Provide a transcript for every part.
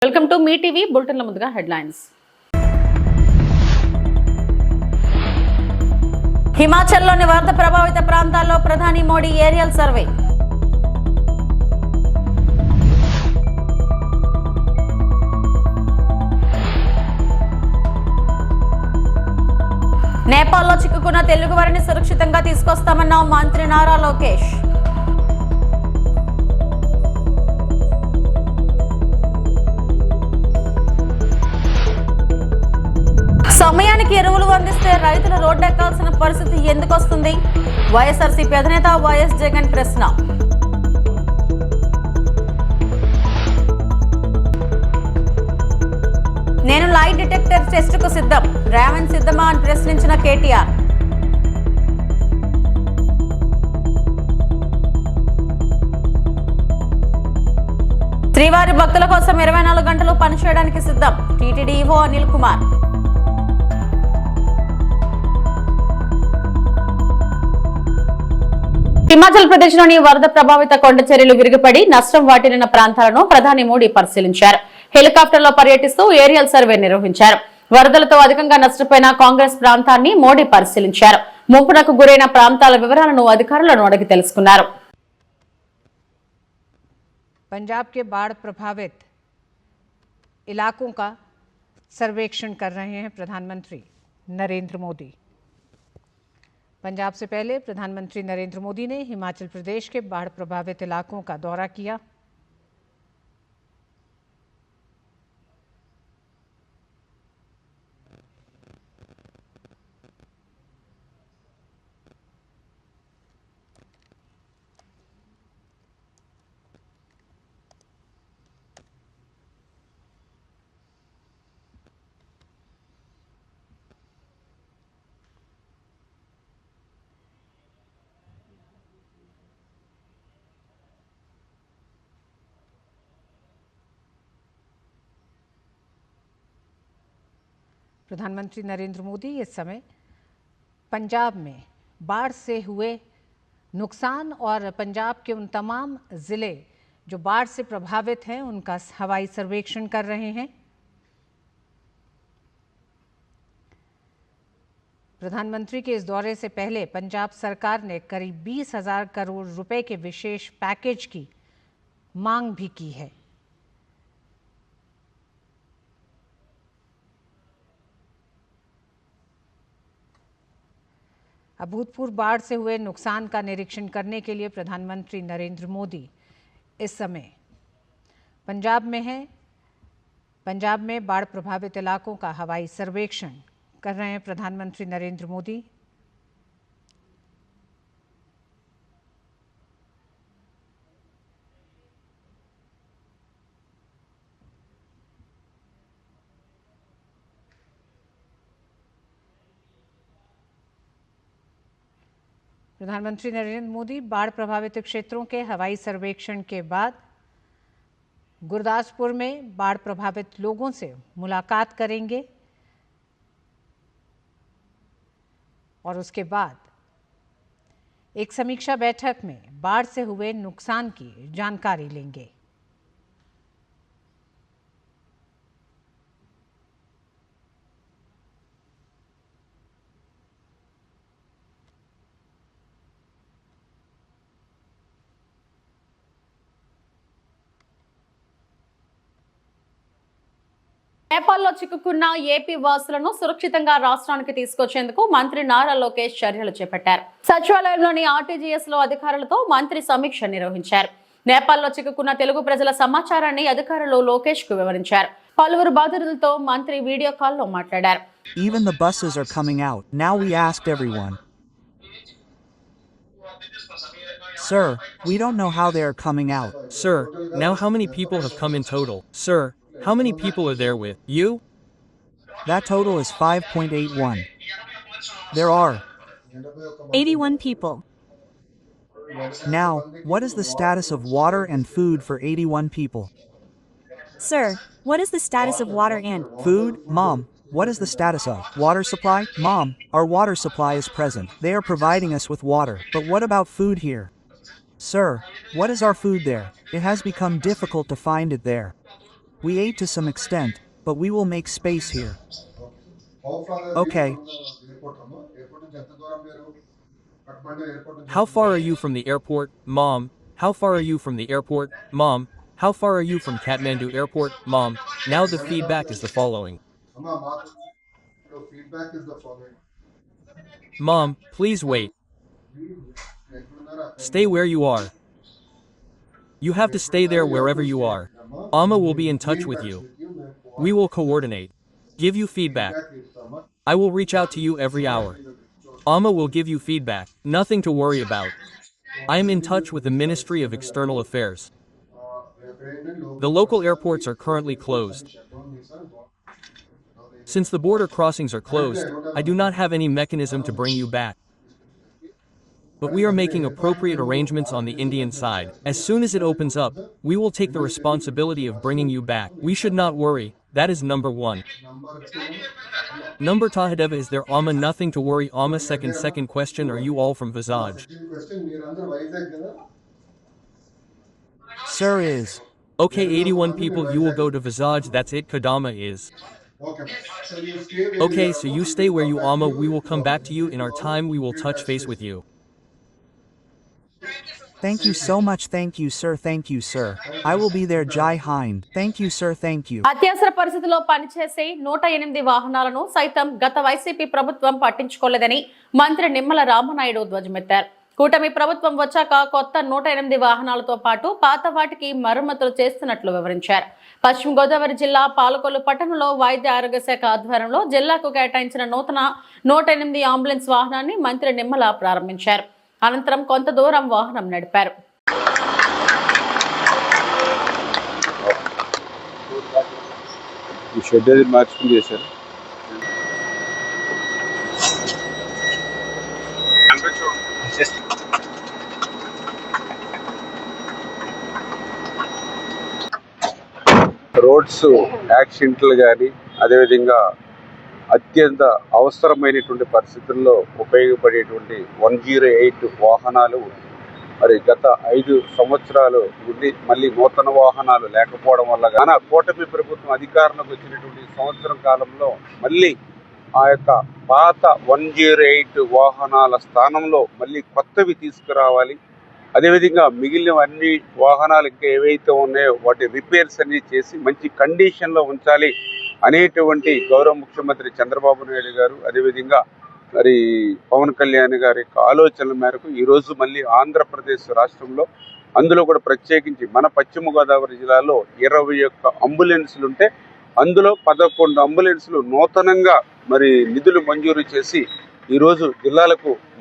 Welcome to me TV బులెటిన్ల ముందుగా headlines. హిమాచల్లోని వరద ప్రభావిత ప్రాంతాల్లో ప్రధాని మోడీ ఏరియల్ సర్వే. నేపాల్లో చిక్కుకున్న తెలుగు వారిని సురక్షితంగా తీసుకొస్తామన్న మంత్రి నారా లోకేష్. సమయానికి ఎరువులు అందిస్తే రైతులు రోడ్డెక్కాల్సిన పరిస్థితి ఎందుకు వస్తుంది? వైఎస్ఆర్సీపీ అధినేత వైఎస్ జగన్ ప్రశ్న. నేను లై డిటెక్టర్ టెస్టుకు సిద్ధం, రేవంత్ సిద్ధమా అని ప్రశ్నించిన కేటీఆర్. శ్రీవారి భక్తుల కోసం 24 గంటలు పనిచేయడానికి సిద్ధం, టీటీడీ ఈవో అనిల్ కుమార్. హిమాచల్ ప్రదేశ్ లోని వరద ప్రభావిత కొండ చర్యలు విరిగిపడి నష్టం వాటిల్లిన ప్రాంతాలను ప్రధాని మోడీ పరిశీలించారు. హెలికాప్టర్లో పర్యటిస్తూ ఏరియల్ సర్వే నిర్వహించారు. వరదలతో అధికంగా నష్టపోయిన కాంగ్రెస్ ప్రాంతాన్ని మోడీ పరిశీలించారు. ముంపునకు గురైన ప్రాంతాల వివరాలను అధికారులను అడిగి తెలుసుకున్నారు. पंजाब के बाढ़ प्रभावित इलाकों का सर्वेक्षण कर रहे हैं प्रधानमंत्री नरेंद्र मोदी। पंजाब से पहले प्रधानमंत्री नरेंद्र मोदी ने हिमाचल प्रदेश के बाढ़ प्रभावित इलाकों का दौरा किया। प्रधानमंत्री नरेंद्र मोदी इस समय पंजाब में बाढ़ से हुए नुकसान और पंजाब के उन तमाम ज़िले जो बाढ़ से प्रभावित हैं उनका हवाई सर्वेक्षण कर रहे हैं। प्रधानमंत्री के इस दौरे से पहले पंजाब सरकार ने करीब 20,000 करोड़ रुपए के विशेष पैकेज की मांग भी की है। अभूतपूर्व बाढ़ से हुए नुकसान का निरीक्षण करने के लिए प्रधानमंत्री नरेंद्र मोदी इस समय पंजाब में हैं। पंजाब में बाढ़ प्रभावित इलाकों का हवाई सर्वेक्षण कर रहे हैं प्रधानमंत्री नरेंद्र मोदी। प्रधानमंत्री नरेंद्र मोदी बाढ़ प्रभावित क्षेत्रों के हवाई सर्वेक्षण के बाद गुरदासपुर में बाढ़ प्रभावित लोगों से मुलाकात करेंगे और उसके बाद एक समीक्षा बैठक में बाढ़ से हुए नुकसान की जानकारी लेंगे। నేపాల్లో చిక్కుకున్న ఏపీ వాసులను సురక్షితంగా రాష్ట్రానికి తీసుకొచ్చేందుకు మంత్రి నారా లోకేష్ చర్యలు చేపట్టారు. సచివాలయంలోని ఆర్టీజీఎస్ లో అధికారులతో మంత్రి సమీక్ష నిర్వహించారు. నేపాల్లో చిక్కుకున్న తెలుగు ప్రజల సమాచారాన్ని అధికారులు లోకేష్ కు వివరించారు. పలువురు బాధితులతో మంత్రి వీడియో కాల్లో మాట్లాడారు. Even the buses are coming out. Now we asked everyone. Sir, we don't know how they are coming out. Sir, now how many people have come in total? Sir, how many people are there with you? That total is 5.81. There are 81 people. Now, what is the status of water and food for 81 people? Sir, what is the status of water and Food? Mom, what is the status of water supply? Mom, our water supply is present. They are providing us with water. But what about food here? Sir, what is our food there? It has become difficult to find it there. We ate to some extent, but we will make space here. Okay. How far are you from the airport, Mom? How far are you from the airport, Mom? How far are you from Kathmandu Airport, Mom? Now the feedback is the following. Mom, please wait. Stay where you are. You have to stay there wherever you are. Amma will be in touch with you. We will coordinate. Give you feedback. I will reach out to you every hour. Amma will give you feedback. Nothing to worry about. I am in touch with the Ministry of External Affairs. The local airports are currently closed. Since the border crossings are closed, I do not have any mechanism to bring you back. But we are making appropriate arrangements on the Indian side. As soon as it opens up, we will take the responsibility of bringing you back. We should not worry. That is number one. Number Tahadeva, is there Amma? Nothing to worry. Amma. Second question, are you all from Visaj? Sir is. Okay, 81 people, you will go to Visaj. That's it. Kadama is. Okay, so you stay where you Amma. We will come back to you in our time. We will touch face with you. Thank you so much. Thank you, sir. Thank you, sir. I will be there. Jai Hind. Thank you, sir. Thank you. అత్యవసర పరిస్థితుల్లో పనిచేసే 108 వాహనాలను సైతం గత YCP ప్రభుత్వం పట్టించుకోలేదని మంత్రి నిమ్మల రామనాయుడు ధ్వజమెత్తారు. కూటమి ప్రభుత్వం వచ్చాక కొత్త 108 వాహనాలతో పాటు పాత వాటికి మరమ్మతులు చేస్తున్నట్లు వివరించారు. పశ్చిమ గోదావరి జిల్లా పాలకొల్లు పట్టణంలో వైద్య ఆరోగ్య శాఖ ఆధ్వర్యంలో జిల్లాకు కేటాయించిన నూతన 108 అంబులెన్స్ వాహనాన్ని మంత్రి నిమ్మల ప్రారంభించారు. అనంతరం కొంత దూరం వాహనం నడిపారు. ఈ షెడ్ అది మార్చుకుని చేశారు. రోడ్స్ యాక్సిడెంట్లు కానీ అదేవిధంగా అత్యంత అవసరమైనటువంటి పరిస్థితుల్లో ఉపయోగపడేటువంటి 108 వాహనాలు మరి గత 5 సంవత్సరాలు ఉండి మళ్ళీ నూతన వాహనాలు లేకపోవడం వల్ల కానీ కూటమి ప్రభుత్వం అధికారంలోకి వచ్చినటువంటి సంవత్సరం కాలంలో మళ్ళీ ఆ యొక్క పాత 108 వాహనాల స్థానంలో మళ్ళీ కొత్తవి తీసుకురావాలి. అదేవిధంగా మిగిలిన అన్ని వాహనాలు ఇంకా ఏవైతే ఉన్నాయో వాటి రిపేర్స్ అన్ని చేసి మంచి కండిషన్లో ఉంచాలి అనేటువంటి గౌరవ ముఖ్యమంత్రి చంద్రబాబు నాయుడు గారు అదేవిధంగా మరి పవన్ కళ్యాణ్ గారి యొక్క ఆలోచనల మేరకు ఈరోజు మళ్ళీ ఆంధ్రప్రదేశ్ రాష్ట్రంలో అందులో కూడా ప్రత్యేకించి మన పశ్చిమ గోదావరి జిల్లాలో 21 అంబులెన్సులు ఉంటే అందులో 11 అంబులెన్సులు నూతనంగా మరి నిధులు మంజూరు చేసి ఈరోజు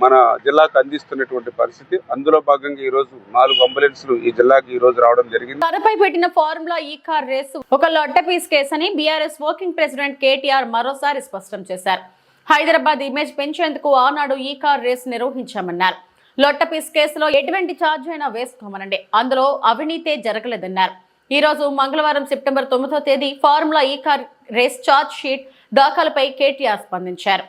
మన జిల్లాకు అందిస్తున్నటువంటి పరిస్థితి. అందులో భాగంగా ఈరోజు 4 అంబులెన్సులు ఈ జిల్లాకు ఈ రోజు రావడం జరిగింది. తెరపై పెట్టిన ఫార్ములా ఈ కార్ రేసు ఒక లొట్ట పీస్ కేసు అని బీఆర్ఎస్ వర్కింగ్ ప్రెసిడెంట్ కేటీఆర్ మరోసారి స్పష్టం చేశారు. హైదరాబాద్ ఇమేజ్ పెంచేందుకు ఆనాడు ఈ కార్ రేసు నిర్వహించామన్నారు. లొట్ట పీస్ కేసులో ఎటువంటి ఛార్జ్ అయినా వేసుకోమనండి, అందులో అవినీతే జరగలేదన్నారు. ఈ రోజు మంగళవారం సెప్టెంబర్ 9వ తేదీ formula E car race charge sheet దాఖలుపై కేటీఆర్ స్పందించారు.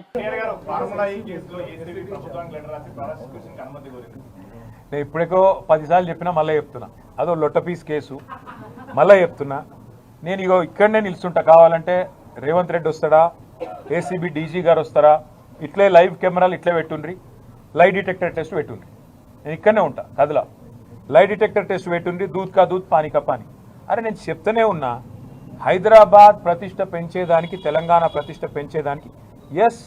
నేను ఇప్పటికో 10 సార్లు చెప్పినా మళ్ళీ చెప్తున్నా, అదో లొట్ట పీస్ కేసు మళ్ళీ చెప్తున్నా. నేను ఇగో ఇక్కడనే నిలుస్తుంటా, కావాలంటే రేవంత్ రెడ్డి వస్తాడా, ఏసీబీ డీజీ గారు వస్తారా, ఇట్లే లైవ్ కెమెరాలు ఇట్లే పెట్టుండ్రి, లై డిటెక్టర్ టెస్ట్ పెట్టుండ్రి, నేను ఇక్కడనే ఉంటా కదలా. లై డిటెక్టర్ టెస్ట్ పెట్టుండ్రి, దూద్ కా దూద్ పానీ కా పానీ. అరే నేను చెప్తూనే ఉన్నా, హైదరాబాద్ ప్రతిష్ట పెంచేదానికి తెలంగాణ ప్రతిష్ట పెంచేదానికి ఎస్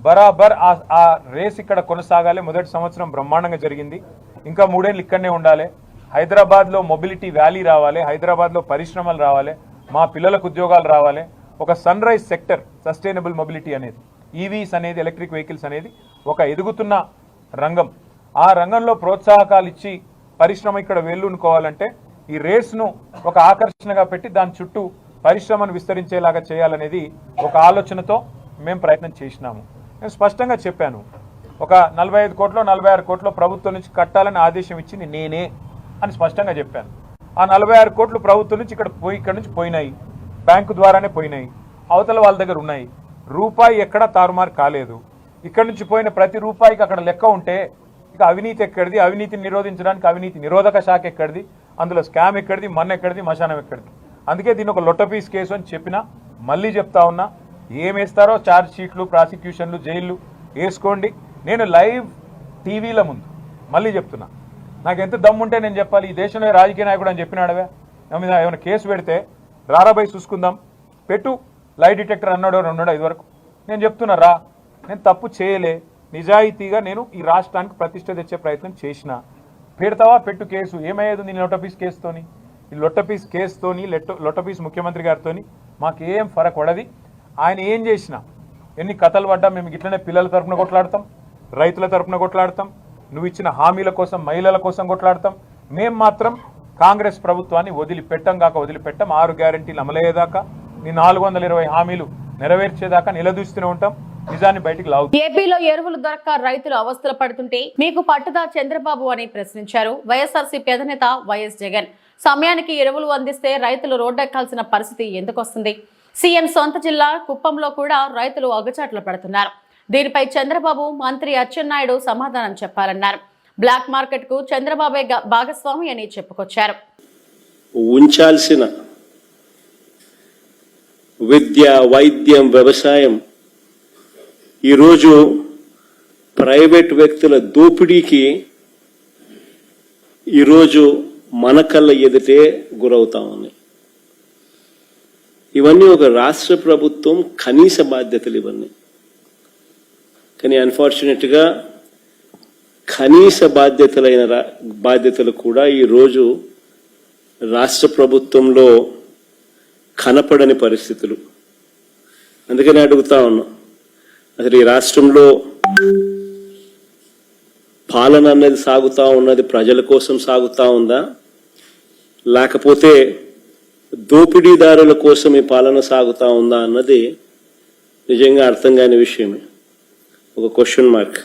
బరాబర్ ఆ రేస్ ఇక్కడ కొనసాగాలి. మొదటి సంవత్సరం బ్రహ్మాండంగా జరిగింది, ఇంకా 3 ఏళ్ళు ఇక్కడనే ఉండాలి. హైదరాబాద్లో మొబిలిటీ వ్యాలీ రావాలి, హైదరాబాద్లో పరిశ్రమలు రావాలి, మా పిల్లలకు ఉద్యోగాలు రావాలి. ఒక sunrise sector sustainable mobility అనేది, ఈవీస్ అనేది, ఎలక్ట్రిక్ వెహికల్స్ అనేది ఒక ఎదుగుతున్న రంగం. ఆ రంగంలో ప్రోత్సాహకాలు ఇచ్చి పరిశ్రమ ఇక్కడ వెల్లునుకోవాలంటే ఈ రేస్ను ఒక ఆకర్షణగా పెట్టి దాని చుట్టూ పరిశ్రమను విస్తరించేలాగా చేయాలనేది ఒక ఆలోచనతో మేము ప్రయత్నం చేసినాము. నేను స్పష్టంగా చెప్పాను, ఒక 45 కోట్లో 46 కోట్లో ప్రభుత్వం నుంచి కట్టాలని ఆదేశం ఇచ్చింది నేనే అని స్పష్టంగా చెప్పాను. ఆ 46 కోట్లు ప్రభుత్వం నుంచి ఇక్కడ నుంచి పోయినాయి, బ్యాంకు ద్వారానే పోయినాయి, అవతల వాళ్ళ దగ్గర ఉన్నాయి. రూపాయి ఎక్కడా తారుమారు కాలేదు. ఇక్కడ నుంచి పోయిన ప్రతి రూపాయికి అక్కడ లెక్క ఉంటే ఇక అవినీతి ఎక్కడిది, అవినీతిని నిరోధించడానికి అవినీతి నిరోధక శాఖ ఎక్కడిది, అందులో స్కామ్ ఎక్కడిది, మన్ ఎక్కడిది, మశానం ఎక్కడిది. అందుకే దీన్ని ఒక లొట్టపీస్ కేసు అని చెప్పినా, మళ్ళీ చెప్తా ఉన్నా, ఏమేస్తారో ఛార్జ్ షీట్లు, ప్రాసిక్యూషన్లు, జైళ్ళు వేసుకోండి. నేను లైవ్ టీవీల ముందు మళ్ళీ చెప్తున్నా, నాకు ఎంత దమ్ముంటే నేను చెప్పాలి, ఈ దేశంలో రాజకీయ నాయకుడు అని చెప్పినాడవే, నా మీద ఏమైనా కేసు పెడితే రారాబాయి చూసుకుందాం, పెట్టు, లై డిటెక్టర్ అన్నాడో రెండో ఇదివరకు. నేను చెప్తున్నా రా, నేను తప్పు చేయలే, నిజాయితీగా నేను ఈ రాష్ట్రానికి ప్రతిష్ట తెచ్చే ప్రయత్నం చేసిన. పెడతావా పెట్టు కేసు, ఏమయ్యేది నీ లొట్టపీస్ కేసుతోని? ఈ లొట్టపీస్ కేసుతోని, లొట్టపీస్ ముఖ్యమంత్రి గారితోని మాకేం ఫరక్ పడది. ఆయన ఏం చేసినా, ఎన్ని కథలు పడ్డా మేము ఇట్లనే పిల్లల తరపున కొట్లాడతాం, రైతుల తరపున కొట్లాడతాం, నువ్వు ఇచ్చిన హామీల కోసం, మహిళల కోసం కొట్లాడతాం. మేము మాత్రం కాంగ్రెస్ ప్రభుత్వాన్ని వదిలిపెట్టం కాక వదిలిపెట్టం. 6 గ్యారెంటీలు అమలయ్యేదాకా, నీ 420 హామీలు నెరవేర్చేదాకా నిలదూస్తూనే ఉంటాం. నిజాన్ని బయటికి లావు. ఏపీలో ఎరువులు దొరక్క రైతులు అవస్థలు పడుతుంటే మీకు పట్టుదా చంద్రబాబు అని ప్రశ్నించారు వైఎస్ఆర్సీపీ అధినేత వైఎస్ జగన్. సమయానికి ఎరువులు అందిస్తే రైతులు రోడ్డెక్కాల్సిన పరిస్థితి ఎందుకు వస్తుంది? సీఎం సొంత జిల్లా కుప్పంలో కూడా రైతులు అగచాట్లు పడుతున్నారు. దీనిపై చంద్రబాబు, మంత్రి అచ్చెన్నాయుడు సమాధానం చెప్పాలన్నారు. బ్లాక్ మార్కెట్ కు చంద్రబాబే భాగస్వామి అని చెప్పుకొచ్చారు. ఉంచాల్సిన విద్య, వైద్యం, వ్యవసాయం ఈరోజు ప్రైవేట్ వ్యక్తుల దోపిడీకి ఈరోజు మన కళ్ళ ఎదుటే గురవుతా ఉన్నాయి. ఇవన్నీ ఒక రాష్ట్ర ప్రభుత్వం కనీస బాధ్యతలు ఇవన్నీ. కానీ అన్ఫార్చునేట్గా కనీస బాధ్యతలు కూడా ఈరోజు రాష్ట్ర ప్రభుత్వంలో కనపడని పరిస్థితులు. అందుకని అడుగుతా ఉన్నాం, అసలు ఈ రాష్ట్రంలో పాలన అనేది సాగుతా ఉన్నది ప్రజల కోసం సాగుతా ఉందా, లేకపోతే దోపిడీదారుల కోసం ఈ పాలన సాగుతా ఉందా అన్నది నిజంగా అర్థం కాని విషయమే. ఒక క్వశ్చన్ మార్క్.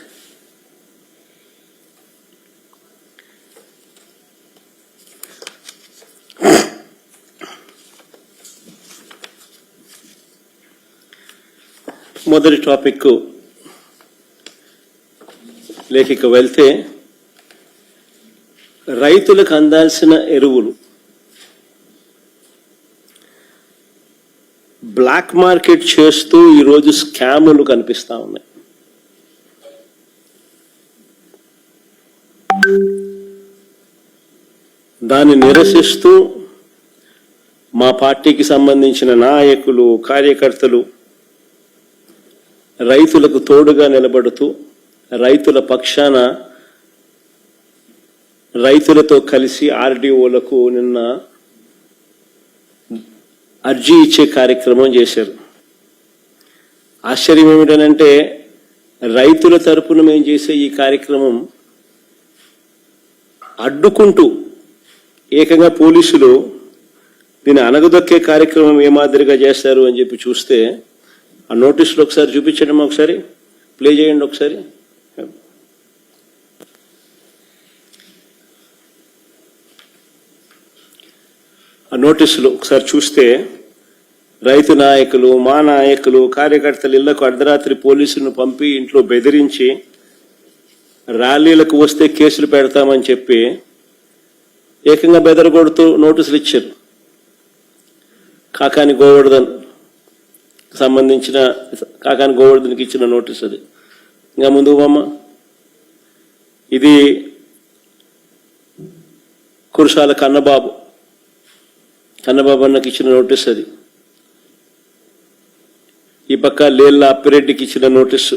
మొదటి టాపిక్ లేఖిక వెళ్తే, రైతులకు అందాల్సిన ఎరువులు బ్లాక్ మార్కెట్ చేస్తూ ఈరోజు స్కాములు కనిపిస్తా ఉన్నాయి. దాన్ని నిరసిస్తూ మా పార్టీకి సంబంధించిన నాయకులు, కార్యకర్తలు రైతులకు తోడుగా నిలబడుతూ రైతుల పక్షాన రైతులతో కలిసి ఆర్డీఓలకు నిన్న అర్జీ ఇచ్చే కార్యక్రమం చేశారు. ఆశ్చర్యం ఏమిటనంటే, రైతుల తరపున మేము చేసే ఈ కార్యక్రమం అడ్డుకుంటూ ఏకంగా పోలీసులు దీన్ని అనగదొక్కే కార్యక్రమం ఏ మాదిరిగా చేస్తారు అని చెప్పి చూస్తే, ఆ నోటీసులు ఒకసారి చూపించండి, ఒకసారి ప్లే చేయండి ఒకసారి. ఆ నోటీసులు ఒకసారి చూస్తే, రైతు నాయకులు, మా నాయకులు, కార్యకర్తలు ఇళ్లకు అర్ధరాత్రి పోలీసులను పంపి ఇంట్లో బెదిరించి ర్యాలీలకు వస్తే కేసులు పెడతామని చెప్పి ఏకంగా బెదరగొడుతూ నోటీసులు ఇచ్చారు. కాకాని గోవర్ధన్కి ఇచ్చిన నోటీస్ అది. ఇంకా ముందుకు అమ్మ, ఇది కురసాల కన్నబాబు అన్నకి ఇచ్చిన నోటీస్ అది. ఈ పక్క లేళ్ళ అప్పిరెడ్డికి ఇచ్చిన నోటీసు,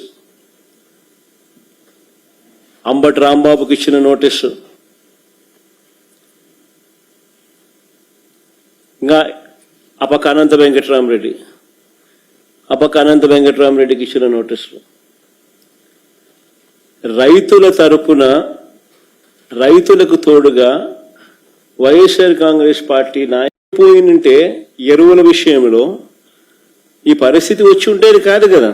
అంబటి రాంబాబుకి ఇచ్చిన నోటీసు, ఇంకా ఆ పక్క అనంత వెంకటరామరెడ్డికి ఇచ్చిన నోటీసులు. రైతుల తరపున రైతులకు తోడుగా వైఎస్ఆర్ కాంగ్రెస్ పార్టీ నాయకుపోయినంటే ఎరువుల విషయంలో ఈ పరిస్థితి వచ్చి ఉండేది కాదు కదా.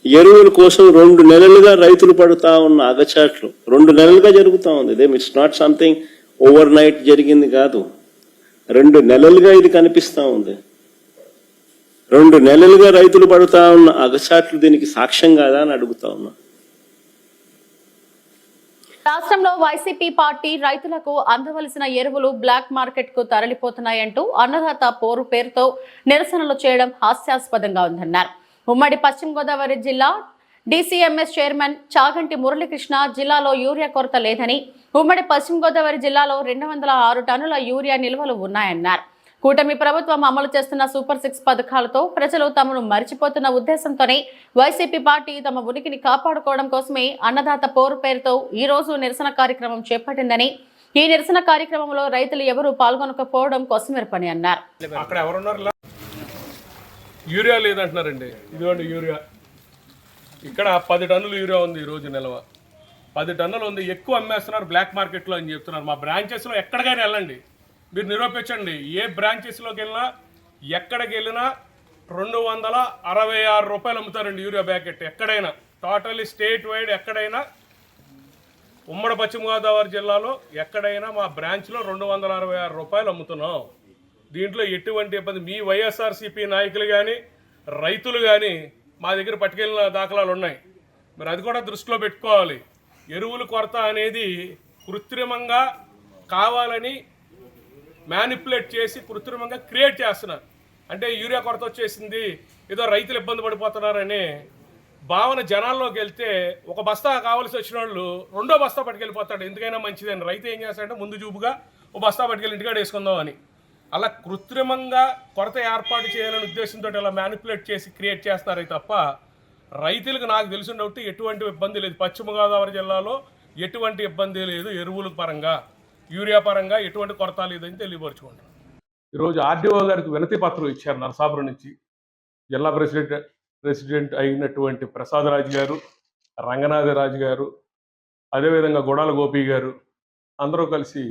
ఎరువుల కోసం 2 నెలలుగా రైతులు పడుతా ఉన్న అగచాట్లు 2 నెలలుగా జరుగుతూ ఉంది. It's not something over night జరిగింది కాదు. 2 నెలలుగా ఇది కనిపిస్తా ఉంది. 2 నెలలుగా రైతులు పడుతా ఉన్న అగచాట్లు దీనికి సాక్ష్యం కాదా అని అడుగుతా ఉన్నా. రాష్ట్రంలో వైసీపీ పార్టీ రైతులకు అందవలసిన ఎరువులు బ్లాక్ మార్కెట్ కు తరలిపోతున్నాయంటూ అన్నదాత పోరు పేరుతో నిరసనలు చేయడం హాస్యాస్పదంగా ఉందన్నారు. ఉమ్మడి పశ్చిమ గోదావరి జిల్లా DCMS చైర్మన్ చాగంటి మురళీకృష్ణ జిల్లాలో యూరియా కొరత లేదని, ఉమ్మడి పశ్చిమ గోదావరి జిల్లాలో 206 టన్నుల యూరియా నిల్వలు ఉన్నాయన్నారు. కూటమి ప్రభుత్వం అమలు చేస్తున్న సూపర్ 6 పథకాలతో ప్రజలు తమను మరిచిపోతున్న ఉద్దేశంతోనే వైసీపీ పార్టీ తమ ఉనికిని కాపాడుకోవడం కోసమే అన్నదాత పోరు పేరుతో ఈ రోజు నిరసన కార్యక్రమం చేపట్టిందని, ఈ నిరసన కార్యక్రమంలో రైతులు ఎవరూ పాల్గొనకపోవడం కొసమెరుపని అన్నారు. అక్కడ ఎవరున్నారు? యూరియా లేదంటున్నారండి. ఇదిగోండి యూరియా. ఇక్కడ 10 టన్నులు యూరియా ఉంది ఈరోజు నిల్వ. 10 టన్నులు ఉంది. ఎక్కువ అమ్మేస్తున్నారు బ్లాక్ మార్కెట్లో అని చెప్తున్నారు. మా బ్రాంచెస్లో ఎక్కడికైనా వెళ్ళండి, మీరు నిరూపించండి. ఏ బ్రాంచెస్లోకి వెళ్ళినా ఎక్కడికి వెళ్ళినా 266 రూపాయలు అమ్ముతారండి యూరియా ప్యాకెట్. ఎక్కడైనా టోటల్లీ స్టేట్ వైడ్ ఎక్కడైనా, ఉమ్మడి పశ్చిమ గోదావరి జిల్లాలో ఎక్కడైనా మా బ్రాంచ్లో 266 రూపాయలు అమ్ముతున్నాం. దీంట్లో ఎటువంటి ఇబ్బంది, మీ వైఎస్ఆర్సీపీ నాయకులు కానీ రైతులు కానీ మా దగ్గర పట్టుకెళ్ళిన దాఖలాలు ఉన్నాయి. మరి అది కూడా దృష్టిలో పెట్టుకోవాలి. ఎరువుల కొరత అనేది కృత్రిమంగా కావాలని మ్యానిపులేట్ చేసి కృత్రిమంగా క్రియేట్ చేస్తున్నారు. అంటే యూరియా కొరత వచ్చేసింది, ఏదో రైతులు ఇబ్బంది పడిపోతున్నారనే భావన జనాల్లోకి వెళ్తే ఒక బస్తా కావాల్సి వచ్చిన వాళ్ళు 2వ బస్తా పట్టుకెళ్ళిపోతాడు. ఎందుకైనా మంచిదని. రైతు ఏం చేస్తాడంటే ముందు చూపుగా ఒక బస్తా పట్టుకెళ్ళి ఇంటికాడ వేసుకుందాం అని, అలా కృత్రిమంగా కొరత ఏర్పాటు చేయాలనే ఉద్దేశంతో ఇలా మ్యానిపులేట్ చేసి క్రియేట్ చేస్తున్నారే తప్ప రైతులకు నాకు తెలిసిన డౌట్ ఎటువంటి ఇబ్బంది లేదు. పశ్చిమ గోదావరి జిల్లాలో ఎటువంటి ఇబ్బంది లేదు. ఎరువుల పరంగా, యూరియా పరంగా ఎటువంటి కొరత లేదని తెలియపరచుకోండి. ఈరోజు ఆర్డీఓ గారికి వినతి పత్రం ఇచ్చారు నరసాపురం నుంచి. జిల్లా ప్రెసిడెంట్ అయినటువంటి ప్రసాద్ రాజు గారు, రంగనాథరాజు గారు, అదేవిధంగా గొడాల గోపి గారు అందరూ కలిసి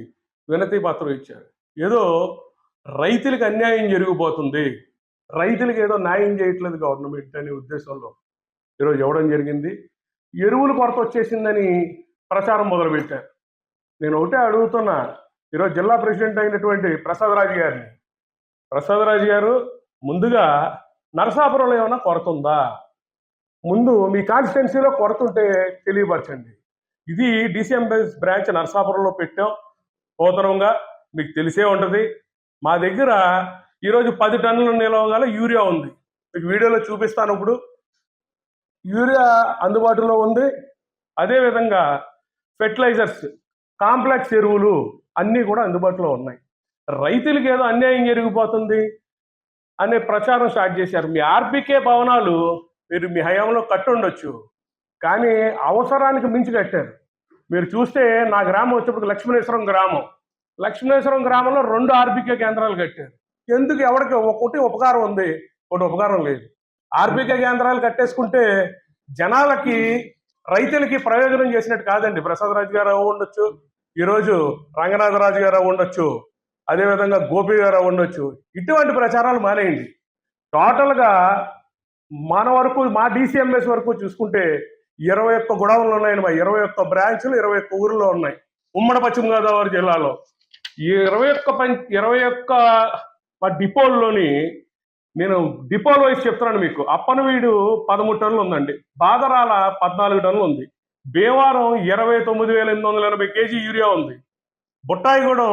వినతి పత్రం ఇచ్చారు. ఏదో రైతులకు అన్యాయం జరిగిపోతుంది, రైతులకు ఏదో న్యాయం చేయట్లేదు గవర్నమెంట్ అనే ఉద్దేశంలో ఈరోజు ఇవ్వడం జరిగింది. ఎరువుల కొరత వచ్చేసిందని ప్రచారం మొదలుపెట్టారు. నేను ఒకటే అడుగుతున్నా, ఈరోజు జిల్లా ప్రెసిడెంట్ అయినటువంటి ప్రసాద్ రాజు గారిని, ప్రసాద్ రాజు గారు ముందుగా నరసాపురంలో ఏమైనా కొరత ఉందా? ముందు మీ కాన్స్టిట్యున్సీలో కొరత ఉంటే తెలియపరచండి. ఇది DCMS బ్రాంచ్ నరసాపురంలో పెట్టాం నూతనంగా, మీకు తెలిసే ఉంటుంది. మా దగ్గర ఈరోజు 10 టన్నుల నిల్వ గల యూరియా ఉంది. మీకు వీడియోలో చూపిస్తాను. ఇప్పుడు యూరియా అందుబాటులో ఉంది. అదేవిధంగా ఫెర్టిలైజర్స్, కాంప్లెక్స్ ఎరువులు అన్నీ కూడా అందుబాటులో ఉన్నాయి. రైతులకి ఏదో అన్యాయం జరిగిపోతుంది అనే ప్రచారం స్టార్ట్ చేశారు. మీ RPK భవనాలు మీరు మీ హయాంలో కట్టుండొచ్చు, కానీ అవసరానికి మించి కట్టారు. మీరు చూస్తే నా గ్రామం వచ్చేప్పుడు లక్ష్మీనేశ్వరం గ్రామంలో 2 RPK కేంద్రాలు కట్టారు. ఎందుకు? ఎవరికి ఒకటి ఉపకారం ఉంది, ఒకటి ఉపకారం లేదు. RPK కేంద్రాలు కట్టేసుకుంటే జనాలకి, రైతులకి ప్రయోజనం చేసినట్టు కాదండి. ప్రసాద్ రాజు గారు ఉండొచ్చు, ఈరోజు రంగనాథరాజు గారు ఉండొచ్చు, అదేవిధంగా గోపి గారు ఉండొచ్చు. ఇటువంటి ప్రచారాలు మానేయండి. టోటల్గా మన వరకు, మా DCMS వరకు చూసుకుంటే 21 గొడవలు ఉన్నాయండి. మా 21 బ్రాంచ్లు 21 ఊర్లో ఉన్నాయి ఉమ్మడి పశ్చిమ గోదావరి జిల్లాలో. ఈ 21 మా డిపోల్లోని, నేను డిపోల్ వైజ్ చెప్తున్నాను మీకు. అప్పనవీడు 13 టన్నులు ఉందండి, బాదరాల 14 టన్నులు ఉంది, భీమవరం 29,880 కేజీ యూరియా ఉంది, బుట్టాయిగూడెం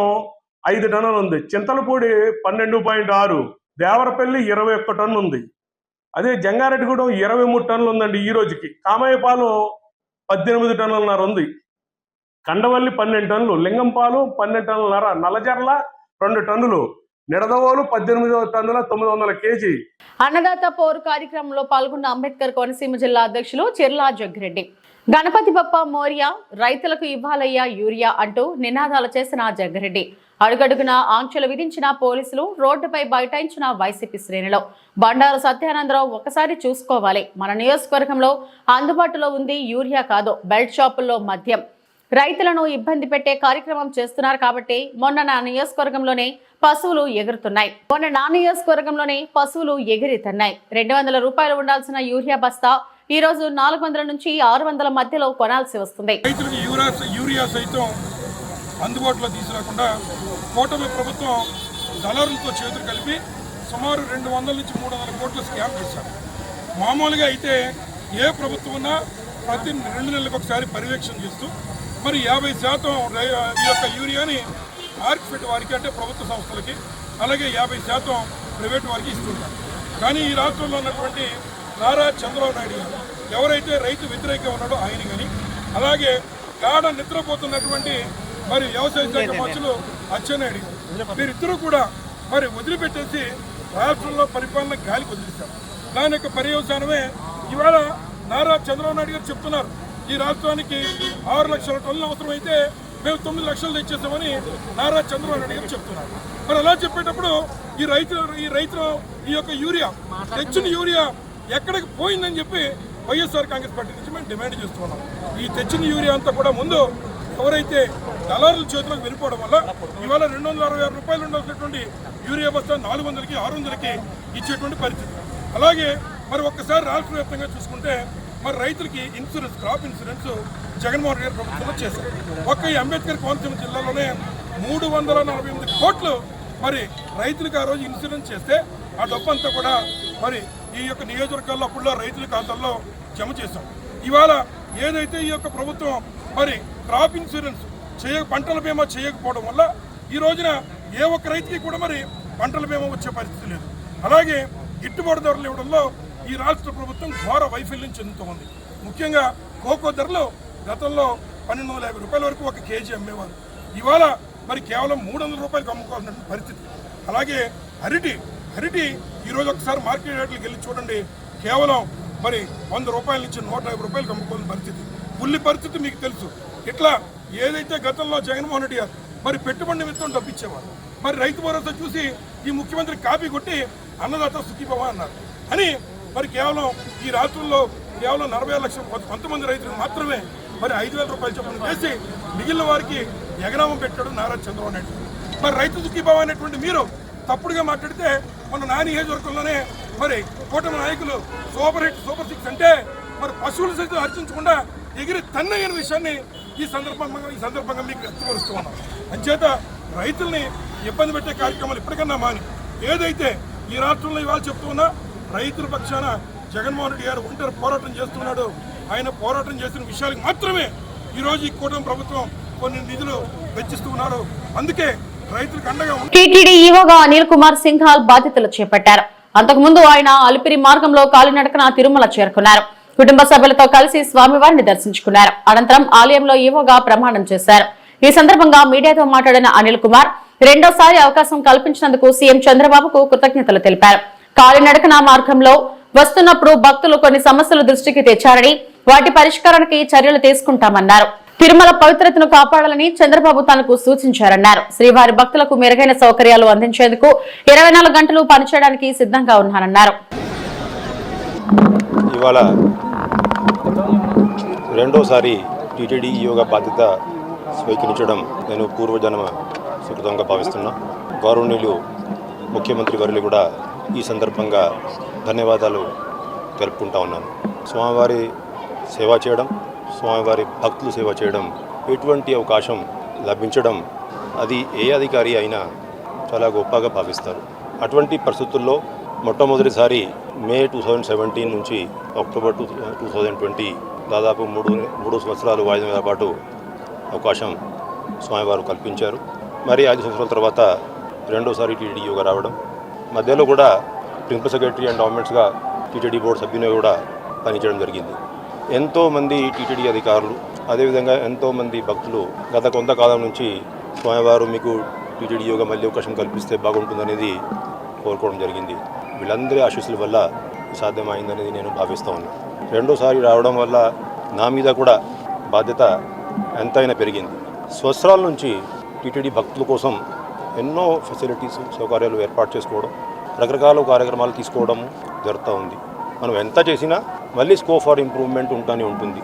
5 టన్నులు ఉంది, చింతలపూడి 12.6, దేవరపల్లి 21 టన్ను ఉంది, అదే జంగారెడ్డిగూడెం 23 టన్నులు ఉందండి ఈ రోజుకి, కామయ్యపాలెం 18 టన్నులన్నర ఉంది, కండవల్లి 12 టన్నులు, లింగంపాలు 12 టన్నులన్నర, నల్లజర్ల 2 టన్నులు, నిడదవోలు 18 టన్నుల 900 కేజీ. అన్నదాత పోరు కార్యక్రమంలో పాల్గొన్న అంబేద్కర్ కోనసీమ జిల్లా అధ్యక్షులు చిర్లా జగ్గిరెడ్డి, గణపతి బప్ప మోరియా, రైతులకు ఇవ్వాలయ్యా యూరియా అంటూ నినాదాలు చేసిన జగ్గిరెడ్డి అడుగడుగున ఆంక్షలు విధించిన పోలీసులు, రోడ్డుపై బైఠాయించిన వైసీపీ శ్రేణులు. బండారు సత్యానందరావు ఒకసారి చూసుకోవాలి, మన నియోజకవర్గంలో అందుబాటులో ఉంది యూరియా కాదు, బెల్ట్ షాపుల్లో మద్యం, రైతులను ఇబ్బంది పెట్టే కార్యక్రమం చేస్తున్నారు కాబట్టి మొన్న నా నియోజకవర్గంలోనే పశువులు ఎగురుతున్నాయి. 200 రూపాయలు ఉండాల్సిన యూరియా బస్తా ఈ రోజు 400 నుంచి 600 మధ్యలో కొనాల్సి వస్తుంది. రైతులకు యూరియా సైతం అందుబాటులో తీసుకురాకుండా కూటమి ప్రభుత్వం దళారులతో చేతులు కలిపి సుమారు 200 నుంచి 300 కోట్ల స్కామ్ చేశారు. మామూలుగా అయితే ఏ ప్రభుత్వం ఉన్నా ప్రతి 2 నెలలకు ఒకసారి పర్యవేక్షణ చేస్తూ మరి 50% ఈ యొక్క యూరియాని మార్కెట్ వారికి అంటే ప్రభుత్వ సంస్థలకి, అలాగే 50% ప్రైవేట్ వారికి ఇస్తుంటారు. కానీ ఈ రాష్ట్రంలో ఉన్నటువంటి నారా చంద్రబాబు నాయుడు గారు ఎవరైతే రైతు వ్యతిరేకంగా ఉన్నాడో ఆయన కానీ, అలాగే గాఢ నిద్రపోతున్నటువంటి మరి వ్యవసాయ శాఖ మంత్రులు అచ్చెన్నాయుడు వీరిద్దరూ కూడా మరి వదిలిపెట్టేసి రాష్ట్రంలో పరిపాలన గాలికి వదిలిస్తారు. దాని యొక్క పర్యవసానమే ఇవాళ నారా చంద్రబాబు నాయుడు గారు చెప్తున్నారు, ఈ రాష్ట్రానికి 6 లక్షల టన్నులు అవసరమైతే మేము 9 లక్షలు తెచ్చేసామని నారా చంద్రబాబు నాయుడు గారు చెప్తున్నారు. మరి అలా చెప్పేటప్పుడు ఈ రైతులు ఈ యొక్క యూరియా తెచ్చిన యూరియా ఎక్కడికి పోయిందని చెప్పి వైఎస్ఆర్ కాంగ్రెస్ పార్టీ నుంచి మేము డిమాండ్ చేస్తున్నాం. ఈ తెచ్చిన యూరియా అంతా కూడా ముందు ఎవరైతే దళారుల చేతులకు వెళ్ళిపోవడం వల్ల ఇవాళ 266 రూపాయలు ఉండాల్సినటువంటి యూరియా బస్తా 400కి 600కి ఇచ్చేటువంటి పరిస్థితి. అలాగే మరి ఒక్కసారి రాష్ట్ర వ్యాప్తంగా చూసుకుంటే మరి రైతులకి insurance, crop insurance Jaganmohan Reddy ప్రభుత్వంలో చేశారు. ఒక్క ఈ అంబేద్కర్ కోనసీమ జిల్లాలోనే 348 కోట్లు మరి రైతులకు ఆ రోజు ఇన్సూరెన్స్ చేస్తే ఆ డబ్బు అంతా కూడా మరి ఈ యొక్క నియోజకవర్గాల్లో అప్పుడులో రైతుల ఖాతాల్లో జమ చేశాం. ఇవాళ ఏదైతే ఈ యొక్క ప్రభుత్వం మరి క్రాప్ ఇన్సూరెన్స్ పంటల బీమా చేయకపోవడం వల్ల ఈ రోజున ఏ ఒక్క రైతుకి కూడా మరి పంటల బీమా వచ్చే పరిస్థితి లేదు. అలాగే గిట్టుబాటు ధరలు ఇవ్వడంలో ఈ రాష్ట్ర ప్రభుత్వం ఘోర వైఫల్యం చెందుతోంది. ముఖ్యంగా కోకో ధరలు గతంలో 1250 రూపాయల వరకు ఒక కేజీ అమ్మేవారు, ఇవాళ మరి కేవలం 300 రూపాయలకు అమ్ముకోవాల్సిన పరిస్థితి. అలాగే అరటి ఈరోజు ఒకసారి మార్కెట్ రేట్లకు వెళ్ళి చూడండి, కేవలం మరి 100 రూపాయల నుంచి 150 రూపాయలకు అమ్ముకోవాల్సిన పరిస్థితి. ఉల్లి పరిస్థితి మీకు తెలుసు. ఇట్లా ఏదైతే గతంలో జగన్మోహన్ రెడ్డి గారు మరి పెట్టుబడి నిమిత్తం డబ్బిచ్చేవారు, మరి రైతు భరోసా చూసి ఈ ముఖ్యమంత్రి కాపీ కొట్టి అన్నదాత సుఖీభవ అన్నారు అని మరి కేవలం ఈ రాష్ట్రంలో కేవలం 40 లక్షల కొంతమంది రైతులకు మాత్రమే మరి 5,000 రూపాయలు చొప్పున చేసి మిగిలిన వారికి ఎగనామం పెట్టాడు నారా చంద్రబాబు నాయుడు. మరి రైతు సుఖీభవ అనేటువంటి మీరు తప్పుడుగా మాట్లాడితే మన నా నియోజకవర్గంలోనే మరి కూటమి నాయకులు సూపర్ 6 అంటే మరి పశువులు సైతం అర్చించకుండా ఎగిరి తన్నయ్యన విషయాన్ని ఈ సందర్భంగా మీకు వ్యక్తపరుస్తూ ఉన్నాం. అంచేత రైతుల్ని ఇబ్బంది పెట్టే కార్యక్రమాలు ఇప్పటికన్నా మాని ఏదైతే ఈ రాష్ట్రంలో ఇవాళ చెప్తూ ఉన్నా రైతుల పక్షాన జగన్మోహన్ రెడ్డి గారు ఒంటరి పోరాటం చేస్తున్నాడు. ఆయన పోరాటం చేసిన విషయాలకు మాత్రమే ఈరోజు ఈ కూటమి ప్రభుత్వం కొన్ని నిధులు వెచ్చిస్తూ ఉన్నారు. అందుకే రైతులకు అండగా టీటీడీ ఈవోగా అనిల్ కుమార్ సింఘాల్ బాధ్యతలు చేపట్టారు. అంతకుముందు ఆయన అలిపిరి మార్గంలో కాలినడకన తిరుమల చేరుకున్నారు. కుటుంబ సభ్యులతో కలిసి స్వామివారిని దర్శించుకున్నారు. అనంతరం ఆలయంలో ఈవోగా ప్రమాణం చేశారు. ఈ సందర్భంగా మీడియాతో మాట్లాడిన అనిల్ కుమార్ రెండోసారి అవకాశం కల్పించినందుకు సీఎం చంద్రబాబుకు కృతజ్ఞతలు తెలిపారు. కాలినడకన మార్గంలో వస్తున్నప్పుడు భక్తులు కొన్ని సమస్యలు దృష్టికి తెచ్చారని వాటి పరిష్కారానికి చర్యలు తీసుకుంటామన్నారు. తిరుమల పవిత్రతను కాపాడాలని చంద్రబాబు తనకు సూచించారన్నారు. శ్రీవారి భక్తులకు మెరుగైన సౌకర్యాలు అందించేందుకు 24 గంటలు పనిచేయడానికి సిద్ధంగా ఉన్నారన్నారు. ఇవాళ రెండోసారి టీటీడీ ఈవోగా బాధ్యత స్వీకరించడం నేను పూర్వజన్మ సుకృతంగా భావిస్తున్నా. గౌరవనీయులు ముఖ్యమంత్రి వర్యులు కూడా ఈ సందర్భంగా ధన్యవాదాలు తెలుపుకుంటా ఉన్నాను. స్వామివారి సేవ చేయడం, స్వామివారి భక్తులు సేవ చేయడం, ఎటువంటి అవకాశం లభించడం అది ఏ అధికారి అయినా చాలా గొప్పగా భావిస్తారు. అటువంటి పరిస్థితుల్లో మొట్టమొదటిసారి మే 2017 నుంచి అక్టోబర్ 2020 దాదాపు మూడు సంవత్సరాలు 5 నెలల పాటు అవకాశం స్వామివారు కల్పించారు. మరి 5 సంవత్సరాల తర్వాత రెండోసారి టీటీడీ ఈవోగా రావడం, మధ్యలో కూడా ప్రిన్సిపల్ సెక్రటరీ అండ్ గవర్నమెంట్స్గా టీటీడీ బోర్డు సభ్యునిగా కూడా పనిచేయడం జరిగింది. ఎంతోమంది టీటీడీ అధికారులు, అదేవిధంగా ఎంతోమంది భక్తులు గత కొంతకాలం నుంచి స్వామివారు మీకు టీటీడీ ఈవోగా మళ్ళీ అవకాశం కల్పిస్తే బాగుంటుందనేది కోరుకోవడం జరిగింది. వీళ్ళందరి ఆశీస్సుల వల్ల సాధ్యమైందనేది నేను భావిస్తూ ఉన్నాను. రెండోసారి రావడం వల్ల నా మీద కూడా బాధ్యత ఎంతైనా పెరిగింది. సంవత్సరాల నుంచి టీటీడీ భక్తుల కోసం ఎన్నో ఫెసిలిటీస్, సౌకర్యాలు ఏర్పాటు చేసుకోవడం, రకరకాల కార్యక్రమాలు తీసుకోవడం జరుగుతూ ఉంది. మనం ఎంత చేసినా మళ్ళీ స్కోప్ ఫర్ ఇంప్రూవ్మెంట్ ఉంటుంది.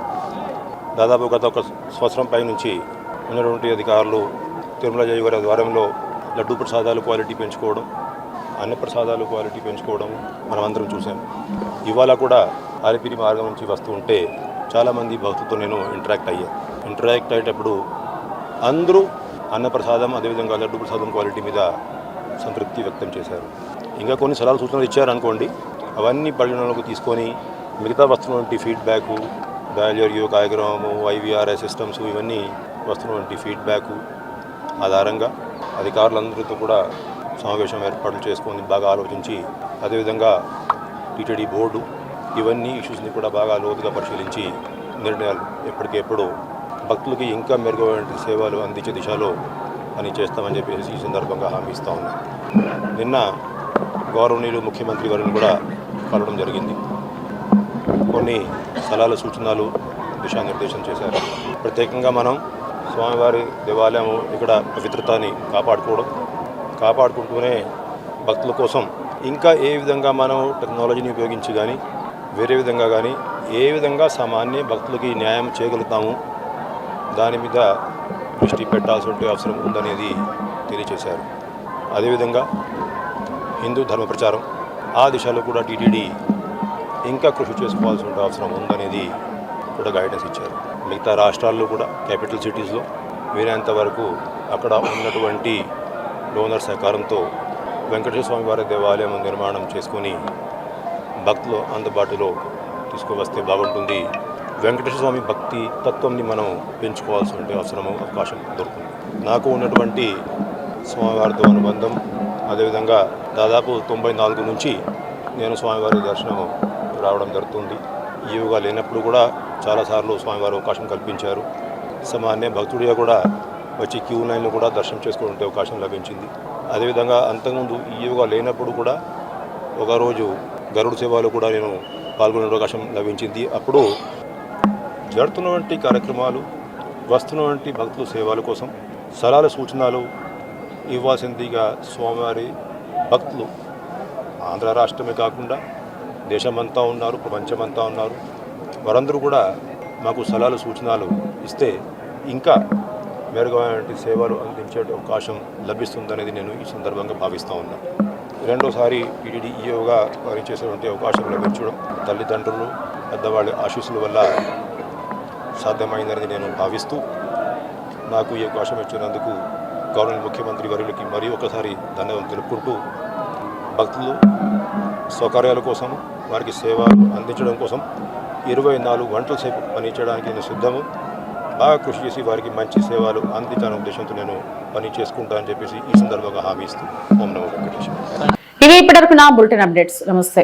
దాదాపు గత ఒక సంవత్సరం పై నుంచి ఉన్నటువంటి అధికారులు తిరుమల జయ గారి ద్వారంలో లడ్డూ ప్రసాదాలు క్వాలిటీ పెంచుకోవడం, అన్న ప్రసాదాలు క్వాలిటీ పెంచుకోవడం మనం అందరం చూసాం. ఇవాళ కూడా అలిపిరి మార్గం నుంచి వస్తూ ఉంటే చాలామంది భక్తులతో నేను ఇంటరాక్ట్ అయ్యేటప్పుడు అందరూ అన్నప్రసాదం, అదేవిధంగా లడ్డు ప్రసాదం క్వాలిటీ మీద సంతృప్తి వ్యక్తం చేశారు. ఇంకా కొన్ని సలహాలు సూచనలు ఇచ్చారనుకోండి, అవన్నీ పరిగణలోకి తీసుకొని మిగతా వస్తున్నటువంటి ఫీడ్బ్యాకు, డయల్ రియో కార్యక్రమము, IVRS సిస్టమ్స్ ఇవన్నీ వస్తున్నటువంటి ఫీడ్బ్యాక్ ఆధారంగా అధికారులందరితో కూడా సమావేశం ఏర్పాట్లు చేసుకొని బాగా ఆలోచించి అదేవిధంగా టీటీడీ బోర్డు ఇవన్నీ ఇష్యూస్ని కూడా బాగా లోతుగా పరిశీలించి నిర్ణయాలు ఎప్పటికెప్పుడు భక్తులకి ఇంకా మెరుగైన సేవలు అందించే దిశలో పని చేస్తామని చెప్పేసి ఈ సందర్భంగా హామీ ఇస్తూ ఉన్నాం. నిన్న గౌరవనీయులు ముఖ్యమంత్రి గారిని కూడా కలవడం జరిగింది. కొన్ని సలహాలు సూచనలు దిశానిర్దేశం చేశారు. ప్రత్యేకంగా మనం స్వామివారి దేవాలయం ఇక్కడ పవిత్రతని కాపాడుకుంటూనే భక్తుల కోసం ఇంకా ఏ విధంగా మనం టెక్నాలజీని ఉపయోగించి కానీ వేరే విధంగా కానీ ఏ విధంగా సామాన్య భక్తులకి న్యాయం చేయగలుగుతాము దాని మీద దృష్టి పెట్టాల్సిన అవసరం ఉందనేది తెలియజేశారు. అదేవిధంగా హిందూ ధర్మ ప్రచారం ఆ దిశలో కూడా టీటీడీ ఇంకా కృషి చేసుకోవాల్సిన అవసరం ఉందనేది కూడా గైడెన్స్ ఇచ్చారు. మిగతా రాష్ట్రాల్లో కూడా క్యాపిటల్ సిటీస్లో వీలైనంత వరకు అక్కడ ఉన్నటువంటి డోనర్ సహకారంతో వెంకటేశ్వర స్వామి వారి దేవాలయం నిర్మాణం చేసుకొని భక్తులు అందుబాటులో తీసుకువస్తే బాగుంటుంది. వెంకటేశ్వర స్వామి భక్తి తత్వంని మనం పెంచుకోవాల్సిన అవసరము అవకాశం దొరుకుతుంది. నాకు ఉన్నటువంటి స్వామివారితో అనుబంధం అదేవిధంగా దాదాపు 94 నుంచి నేను స్వామివారి దర్శనం రావడం జరుగుతుంది. ఈవుగా లేనప్పుడు కూడా చాలాసార్లు స్వామివారు అవకాశం కల్పించారు. సామాన్య భక్తుడిగా కూడా వచ్చి క్యూ లైన్లో కూడా దర్శనం చేసుకునే అవకాశం లభించింది. అదేవిధంగా అంతకుముందు ఈవుగా లేనప్పుడు కూడా ఒకరోజు గరుడ సేవలో కూడా నేను పాల్గొనే అవకాశం లభించింది. అప్పుడు జరుగుతున్నటువంటి కార్యక్రమాలు వస్తున్నటువంటి భక్తుల సేవల కోసం సలహాల సూచనలు ఇవ్వాల్సిందిగా స్వామివారి భక్తులు ఆంధ్ర రాష్ట్రమే కాకుండా దేశమంతా ఉన్నారు, ప్రపంచమంతా ఉన్నారు. వారందరూ కూడా మాకు సలహాలు సూచనలు ఇస్తే ఇంకా మెరుగైన సేవలు అందించే అవకాశం లభిస్తుందనేది నేను ఈ సందర్భంగా భావిస్తూ ఉన్నాను. రెండోసారి టీటీడీ ఈఓగా పనిచేసేటువంటి అవకాశం లభించడం తల్లిదండ్రులు పెద్దవాళ్ళ ఆశీస్సుల వల్ల సాధ్యమైందని నేను భావిస్తూ నాకు ఈ అవకాశం ఇచ్చినందుకు గౌరవ ముఖ్యమంత్రి వర్యులకి మరీ ఒకసారి ధన్యవాదాలు తెలుపుకుంటూ భక్తులు సౌకర్యాల కోసం వారికి సేవలు అందించడం కోసం 24 గంటల సేపు పనిచేయడానికి నేను సిద్ధము. బాగా కృషి చేసి వారికి మంచి సేవలు అందించాలనే ఉద్దేశంతో నేను పని చేసుకుంటానని చెప్పేసి ఈ సందర్భంగా హామీ ఇస్తూ ఓం నమో వెంకటేశ్వర. ఇవి ఇప్పటివరకు నా బులెటిన్ అప్డేట్స్. నమస్తే.